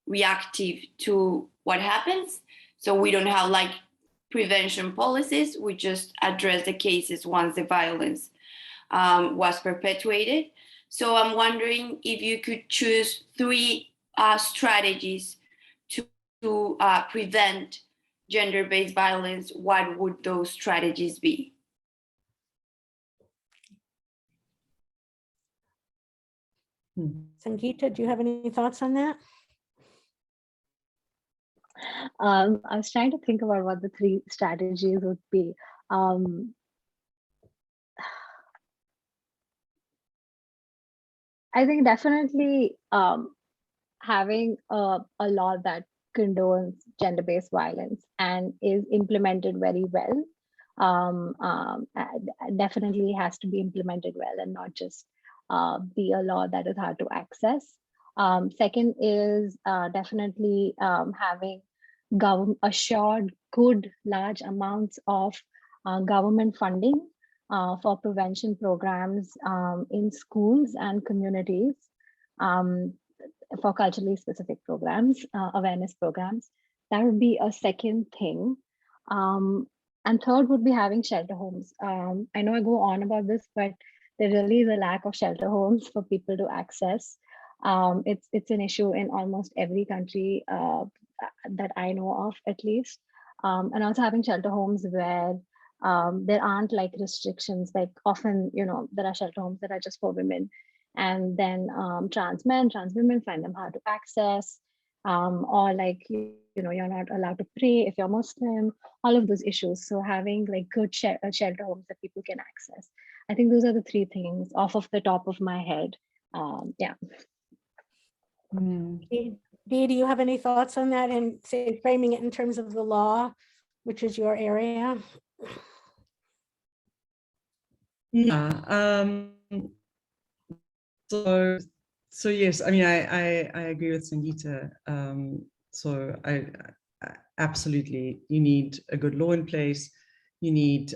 reactive to what happens. So we don't have like prevention policies, we just address the cases once the violence was perpetuated. So I'm wondering if you could choose 3 strategies to prevent gender-based violence, what would those strategies be? Sangeeta, do you have any thoughts on that? I was trying to think about what the 3 strategies would be. I think definitely having a law that condones gender-based violence and is implemented very well, definitely has to be implemented well and not just be a law that is hard to access. Second is definitely having assured good large amounts of government funding for prevention programs in schools and communities, for culturally specific programs, awareness programs. That would be a second thing. And third would be having shelter homes. I know I go on about this, but there really is a lack of shelter homes for people to access. It's an issue in almost every country that I know of, at least. And also having shelter homes where There aren't like restrictions, like often, you know, there are shelter homes that are just for women. And then trans men, trans women find them hard to access, or like, you know, you're not allowed to pray if you're Muslim, all of those issues. So having like good shelter homes that people can access. I think those are the three things off of the top of my head. Yeah. Dee, do you have any thoughts on that, and say framing it in terms of the law, which is your area? Yeah. So yes, I mean, I agree with Sangeeta. So I absolutely, you need a good law in place. You need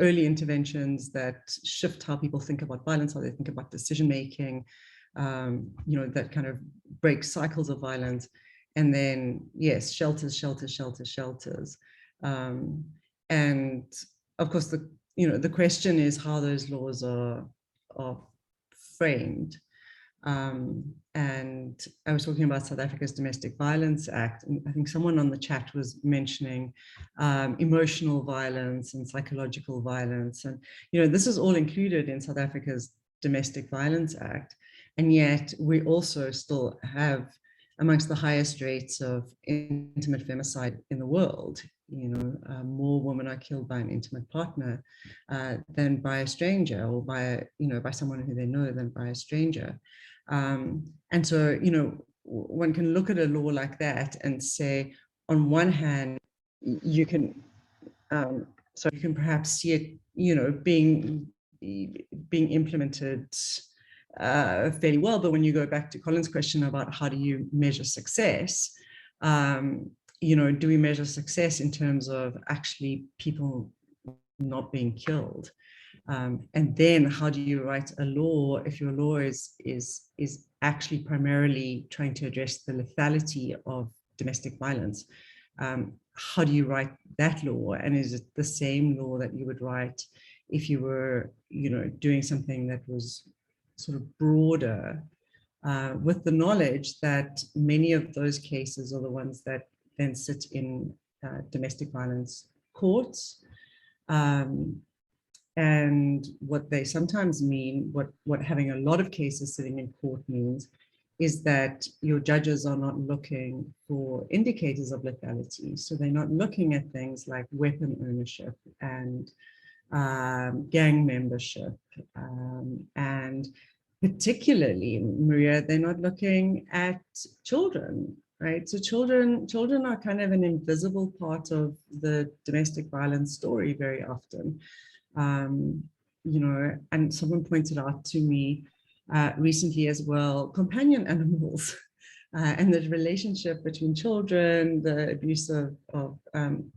early interventions that shift how people think about violence, how they think about decision making. You know, that kind of breaks cycles of violence. And then yes, shelters. And of course, the question is how those laws are framed. And I was talking about South Africa's Domestic Violence Act, and I think someone on the chat was mentioning emotional violence and psychological violence. And, you know, this is all included in South Africa's Domestic Violence Act. And yet we also still have amongst the highest rates of intimate femicide in the world. You know, more women are killed by an intimate partner than by a stranger, or by, you know, by someone who they know, than by a stranger. And so, you know, one can look at a law like that and say, on one hand, you can, so you can perhaps see it, you know, being implemented fairly well. But when you go back to Colin's question about how do you measure success, you know, do we measure success in terms of actually people not being killed? And then how do you write a law if your law is actually primarily trying to address the lethality of domestic violence? How do you write that law? And is it the same law that you would write if you were, you know, doing something that was sort of broader, with the knowledge that many of those cases are the ones that then sit in domestic violence courts? And what they sometimes mean, what having a lot of cases sitting in court means, is that your judges are not looking for indicators of lethality. So they're not looking at things like weapon ownership and gang membership, and particularly, Maria, they're not looking at children, right? So children are kind of an invisible part of the domestic violence story very often. You know, and someone pointed out to me recently as well, companion animals and the relationship between children, the abuse of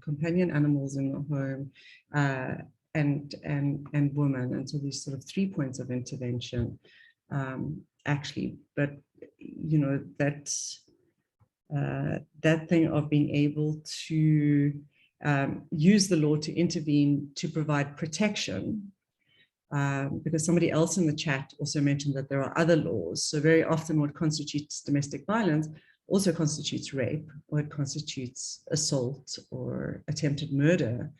companion animals in the home, and women. And so these sort of 3 points of intervention, actually. But, you know, that thing of being able to use the law to intervene to provide protection, because somebody else in the chat also mentioned that there are other laws. So very often what constitutes domestic violence also constitutes rape, or it constitutes assault or attempted murder,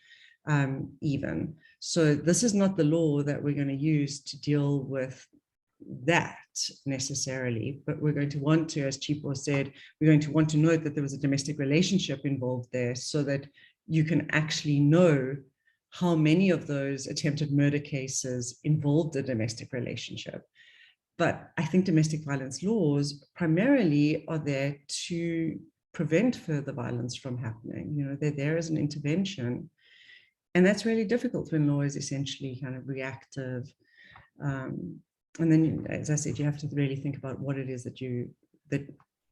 even. So this is not the law that we're going to use to deal with that necessarily, but we're going to want to, as Chipo said, we're going to want to note that there was a domestic relationship involved there, so that you can actually know how many of those attempted murder cases involved a domestic relationship. But I think domestic violence laws primarily are there to prevent further violence from happening. You know, they're there as an intervention. And that's really difficult when law is essentially kind of reactive. And then, as I said, you have to really think about what it is that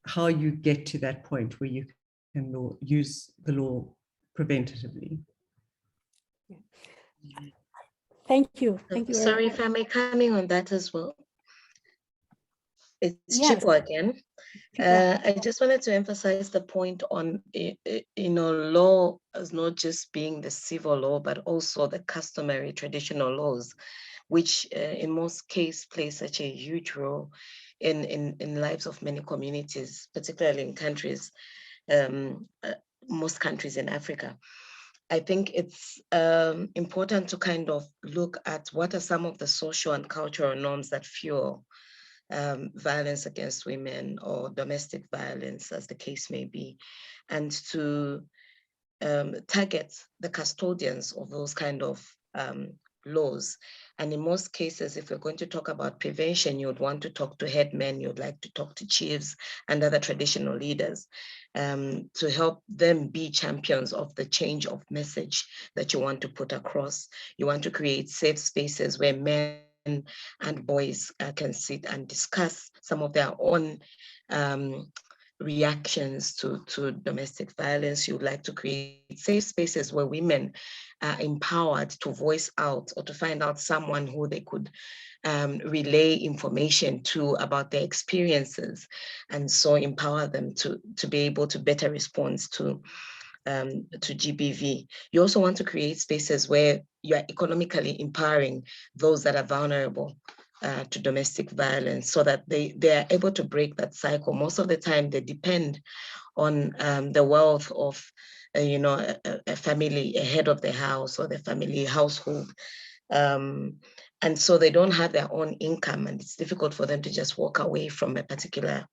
how you get to that point where you can use the law preventatively. Thank you. Thank you. Sorry if I may come in on that as well. It's Yes. Chipo again. I just wanted to emphasize the point on, you know, law as not just being the civil law, but also the customary traditional laws, which in most cases play such a huge role in lives of many communities, particularly in countries, most countries in Africa. I think it's important to kind of look at what are some of the social and cultural norms that fuel violence against women or domestic violence, as the case may be, and to target the custodians of those kind of laws. And in most cases, if we're going to talk about prevention, you would want to talk to headmen, you'd like to talk to chiefs and other traditional leaders to help them be champions of the change of message that you want to put across. You want to create safe spaces where men and boys can sit and discuss some of their own reactions to domestic violence. You would like to create safe spaces where women are empowered to voice out or to find out someone who they could relay information to about their experiences, and so empower them to be able to better respond to GBV. You also want to create spaces where you are economically empowering those that are vulnerable to domestic violence, so that they are able to break that cycle. Most of the time, they depend on the wealth of, a family, a head of the house or the family household. And so they don't have their own income, and it's difficult for them to just walk away from a particular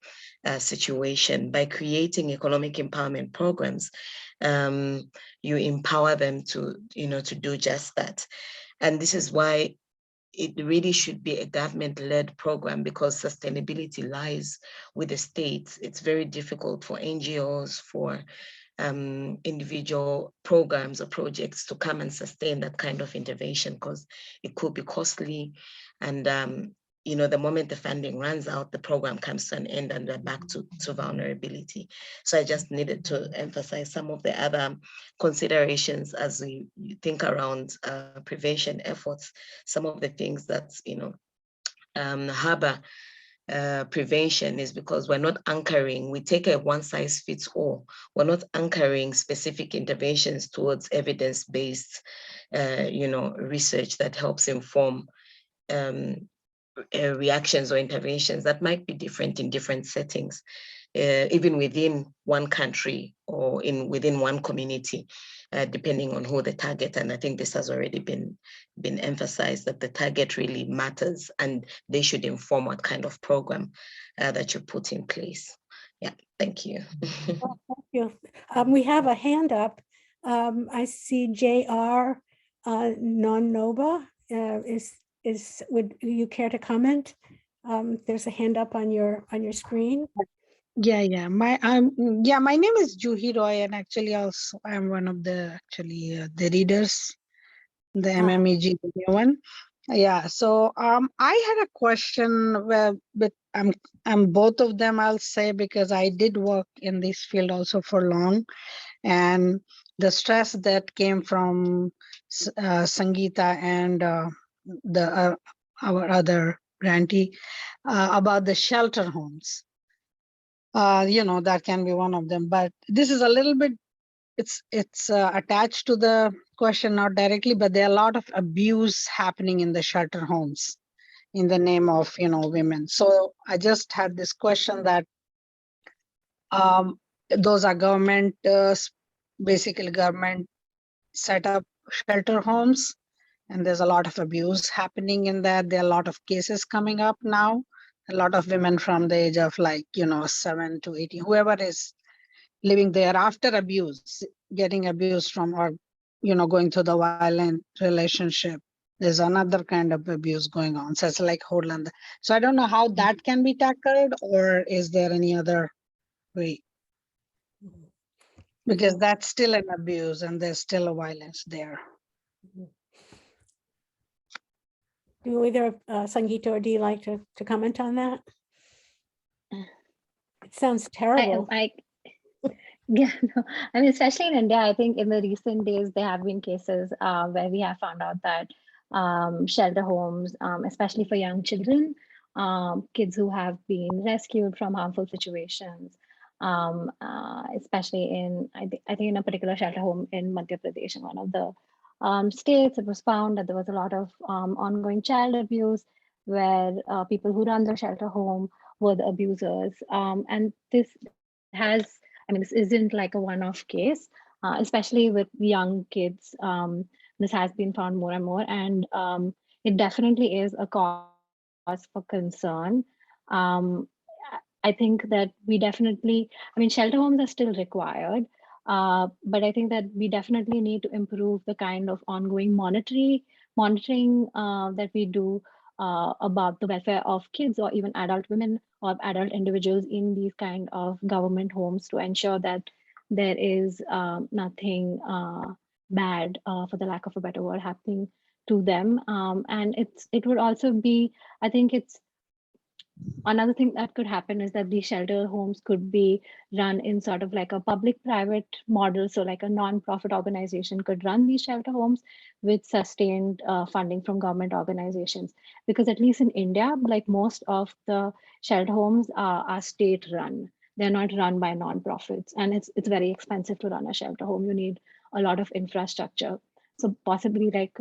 situation. By creating economic empowerment programs, you empower them to do just that. And this is why it really should be a government-led program, because sustainability lies with the states. It's very difficult for NGOs, for individual programs or projects to come and sustain that kind of intervention, because it could be costly. And the moment the funding runs out, the program comes to an end and we're back to vulnerability. So I just needed to emphasize some of the other considerations as we think around prevention efforts, some of the things that, harbor prevention is because we're not anchoring, we take a one-size-fits-all. We're not anchoring specific interventions towards evidence-based, research that helps inform reactions or interventions that might be different in different settings, even within one country or within one community, depending on who the target. And I think this has already been emphasized, that the target really matters, and they should inform what kind of program that you put in place. Yeah, thank you. Well, thank you. We have a hand up. I see J.R. Non-Nova. Would you care to comment? There's a hand up on your screen. Yeah. My name is Juhi Roy, and actually also I'm one of the the readers, the Mmeg one. Yeah. So I had a question but I'm both of them, I'll say, because I did work in this field also for long, and the stress that came from Sangeeta and our other grantee about the shelter homes. That can be one of them, but this is a little bit, it's attached to the question, not directly, but there are a lot of abuse happening in the shelter homes in the name of, women. So I just had this question that those are government, basically government set up shelter homes, and there's a lot of abuse happening in that. There are a lot of cases coming up now. A lot of women from the age of 7 to 18, whoever is living there after abuse, getting abused from, or, going through the violent relationship. There's another kind of abuse going on. So it's like Holland. So I don't know how that can be tackled, or is there any other way? Because that's still an abuse and there's still a violence there. Do either Sangeeta or Dee like to comment on that? It sounds terrible. Yeah, no. I mean, especially in India, I think in the recent days, there have been cases where we have found out that shelter homes, especially for young children, kids who have been rescued from harmful situations, especially in, I think in a particular shelter home in Madhya Pradesh, in one of the states, it was found that there was a lot of ongoing child abuse, where people who run the shelter home were the abusers. And this isn't like a one-off case. especially with young kids. This has been found more and more, and it definitely is a cause for concern. I think that we definitely, I mean, shelter homes are still required, but I think that we definitely need to improve the kind of ongoing monitoring that we do about the welfare of kids or even adult women or adult individuals in these kind of government homes to ensure that there is nothing bad, for the lack of a better word, happening to them. And it would also be, I think it's another thing that could happen is that these shelter homes could be run in sort of like a public-private model. So like a non-profit organization could run these shelter homes with sustained funding from government organizations. Because at least in India, like most of the shelter homes are state-run. They're not run by non-profits. And it's very expensive to run a shelter home. You need a lot of infrastructure. So possibly like,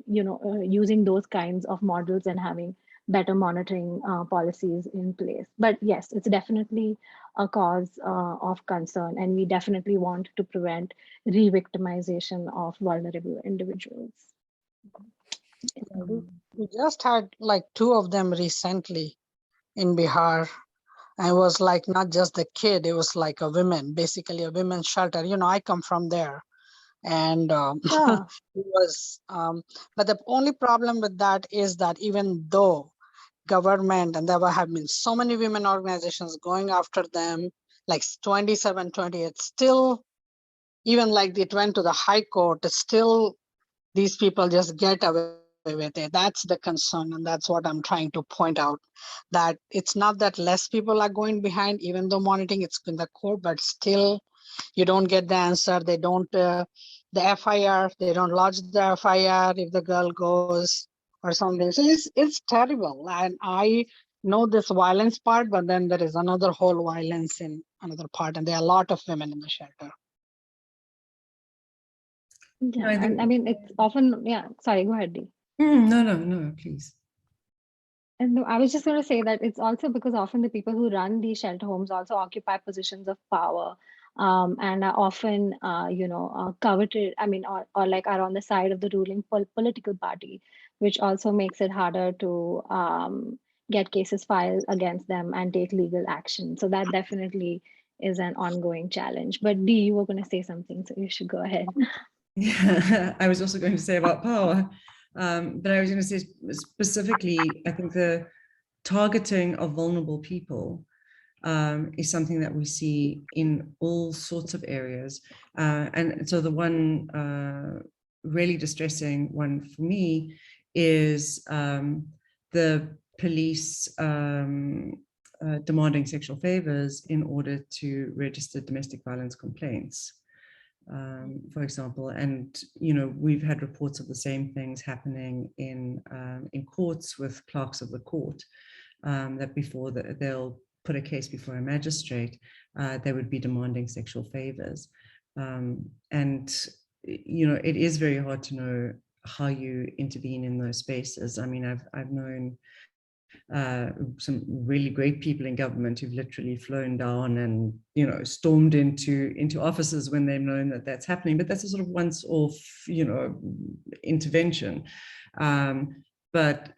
using those kinds of models and having better monitoring policies in place. But yes, it's definitely a cause of concern, and we definitely want to prevent re-victimization of vulnerable individuals. We just had like 2 of them recently in Bihar. And it was like not just the kid, it was like a women, basically a women's shelter. You know, I come from there. And Yeah. it was, but the only problem with that is that even though government, and there have been so many women organizations going after them, like 27, 28, still, even like it went to the high court, still these people just get away with it. That's the concern. And that's what I'm trying to point out, that it's not that less people are going behind, even though monitoring it's in the court, but still you don't get the answer. They don't, the FIR, they don't lodge the FIR if the girl goes or something. So it's terrible. And I know this violence part, but then there is another whole violence in another part. And there are a lot of women in the shelter. Yeah, I think- and I mean, it's often, yeah, sorry, go ahead, Dee. No, please. And no, I was just going to say that it's also because often the people who run these shelter homes also occupy positions of power, and are often, coveted, I mean, or like are on the side of the ruling political party, which also makes it harder to get cases filed against them and take legal action. So that definitely is an ongoing challenge. But Dee, you were going to say something, so you should go ahead. Yeah, I was also going to say about power, but I was going to say specifically, I think the targeting of vulnerable people is something that we see in all sorts of areas. And so the one really distressing one for me is the police demanding sexual favors in order to register domestic violence complaints. For example, and we've had reports of the same things happening in courts with clerks of the court, that before they'll put a case before a magistrate, they would be demanding sexual favors, and it is very hard to know how you intervene in those spaces. I mean, I've known some really great people in government who've literally flown down and stormed into offices when they've known that that's happening, but that's a sort of once-off intervention. But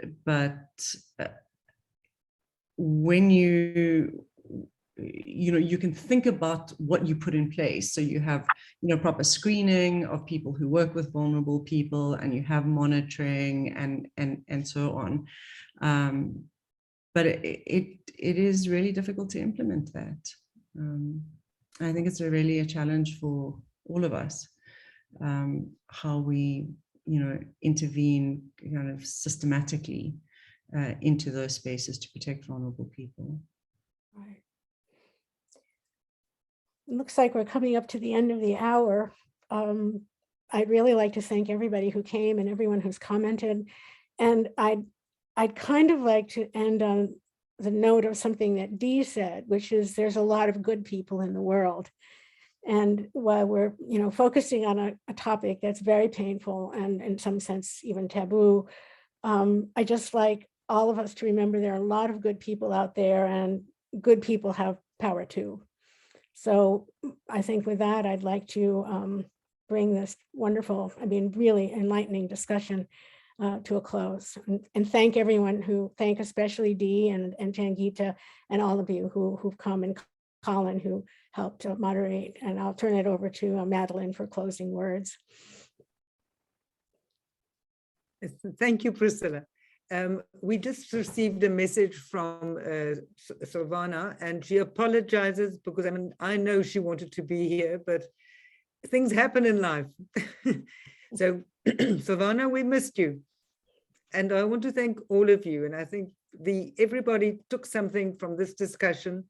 when you can think about what you put in place. So you have proper screening of people who work with vulnerable people, and you have monitoring and so on. But it is really difficult to implement that. I think it's really a challenge for all of us, how we, intervene kind of systematically into those spaces to protect vulnerable people. Right. It looks like we're coming up to the end of the hour. I'd really like to thank everybody who came and everyone who's commented. And I'd kind of like to end on the note of something that Dee said, which is there's a lot of good people in the world. And while we're, focusing on a topic that's very painful and in some sense even taboo, I just like all of us to remember there are a lot of good people out there, and good people have power too. So I think with that, I'd like to bring this wonderful, I mean, really enlightening discussion to a close, and thank everyone thank especially Dee and Sangeeta and all of you who've come, and Colin who helped moderate. And I'll turn it over to Madeline for closing words. Thank you, Priscilla. We just received a message from Silvana, and she apologizes because I know she wanted to be here, but things happen in life. So Silvana, we missed you. And I want to thank all of you. And I think everybody took something from this discussion,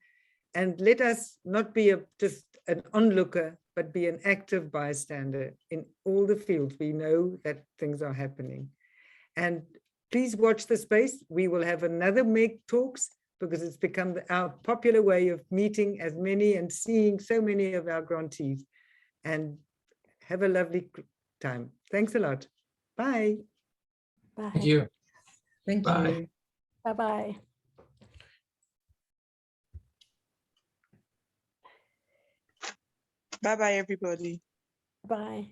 and let us not be just an onlooker, but be an active bystander in all the fields. We know that things are happening. And please watch the space. We will have another Mmeg Talks, because it's become our popular way of meeting as many and seeing so many of our grantees. And have a lovely time. Thanks a lot. Bye. Bye. Thank you. Thank Bye. you. Bye-bye. Bye-bye, everybody. Bye.